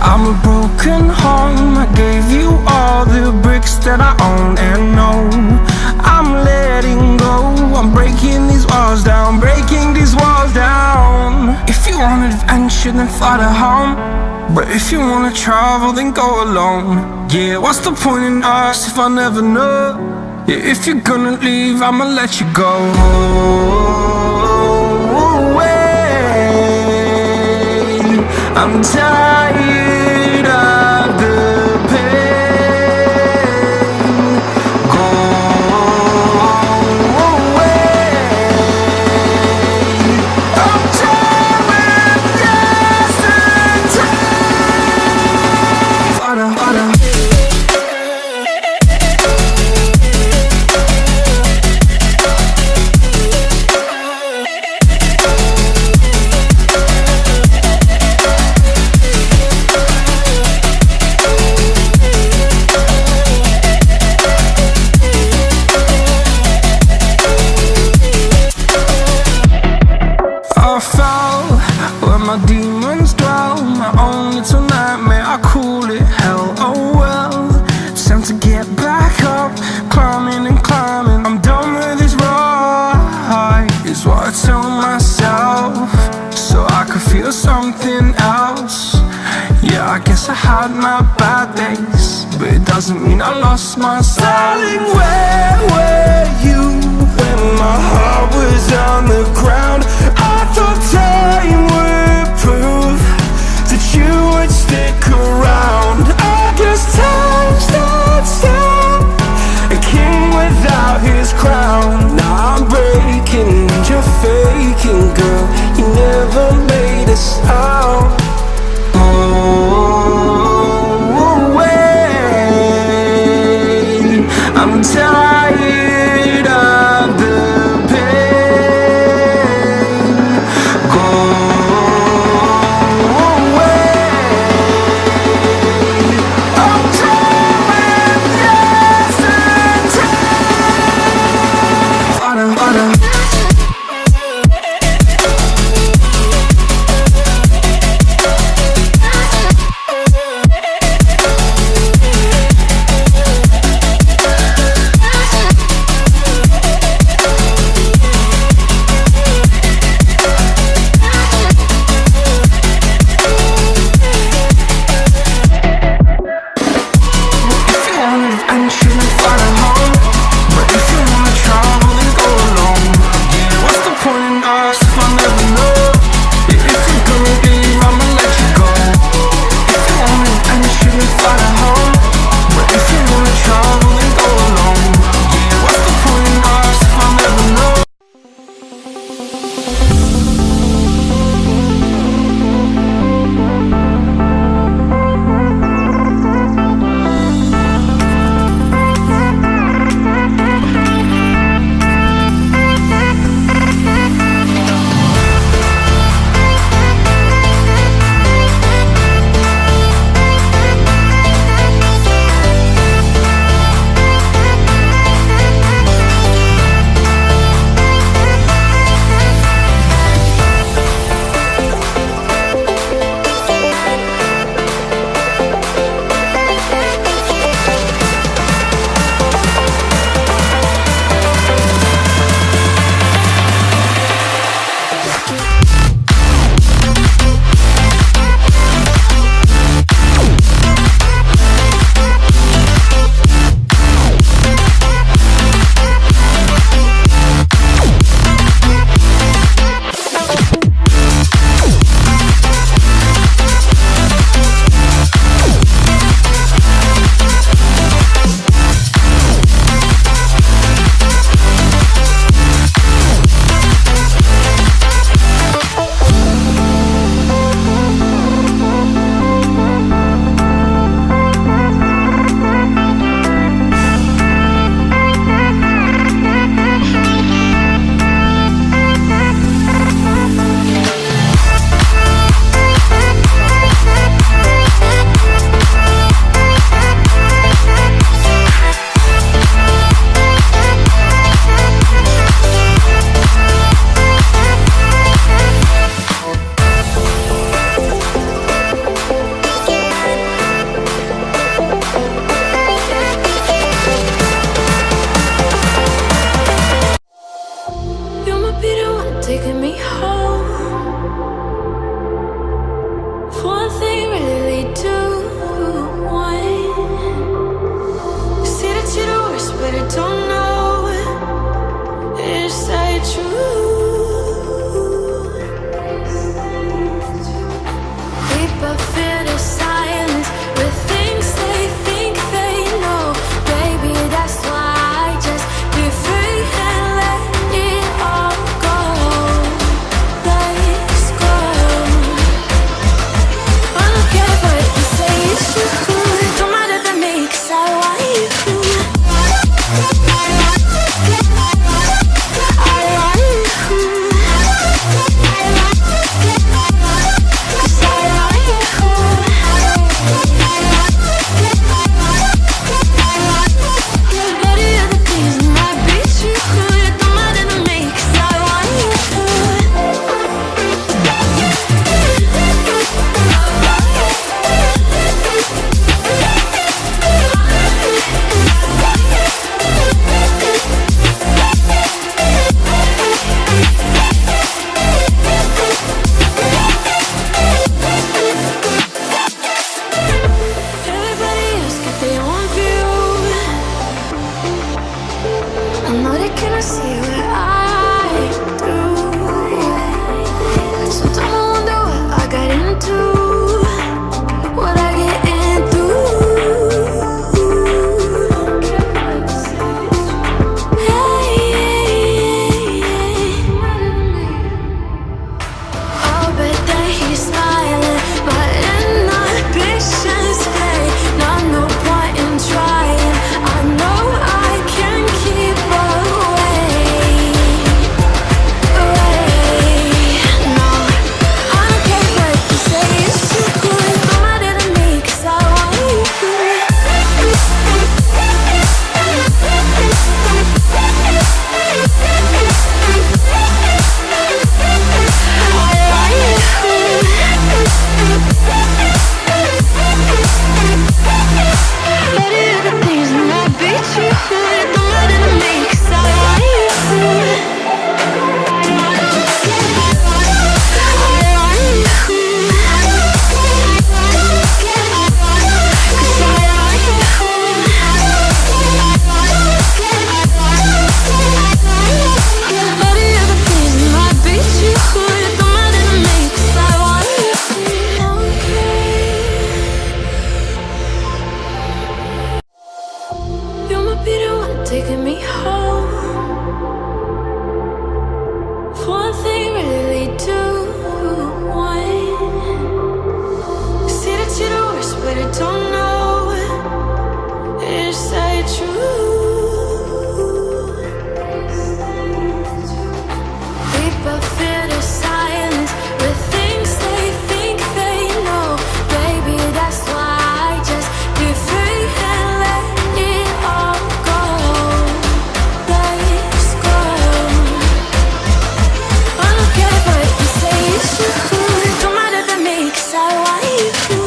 I'm a broken home. I gave you all the bricks that I own and know. I'm letting go. I'm breaking these walls down, breaking these walls down. If you want adventure, then fly to home. But if you wanna travel, then go alone. Yeah, what's the point in us if I never know? Yeah, if you're gonna leave, I'ma let you go. I'm tired of the pain. Go away. I'm tired of yesterday. Harder, harder. I fell where my demons dwell. My own little nightmare, I call it hell. Oh well, it's time to get back up. Climbing and climbing, I'm done with this ride, is what I tell myself, so I could feel something else. Yeah, I guess I had my bad days, but it doesn't mean I lost my style. Darling, where were you when my heart was on the ground? I thought time would prove that you would stick around. I guess time stood still, a king without his crown. Now I'm breaking and you're faking, girl. You never made a sound. I'm tired of the pain. Go into, what I get into. Oh, but then he's smiling, but inhibitions fade. Not no point in trying. I know I can keep away. No, I don't care what you say. It's too good. I'm mad at me 'cause I want you. Taking me home. One thing really do one. See that you're the worst, but I don't know. Is that true? People fear the silence with things they think they know. Baby, that's why I just be free and let it all go. Let's go. I don't care what you say, it's true. Don't matter to me 'cause I want you.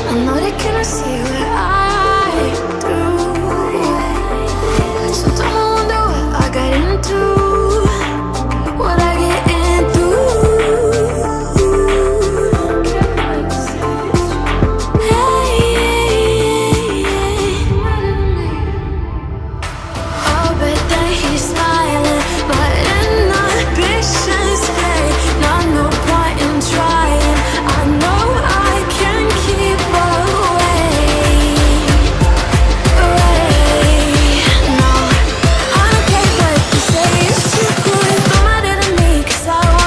I know they cannot see what I do, so don't wonder what I got into.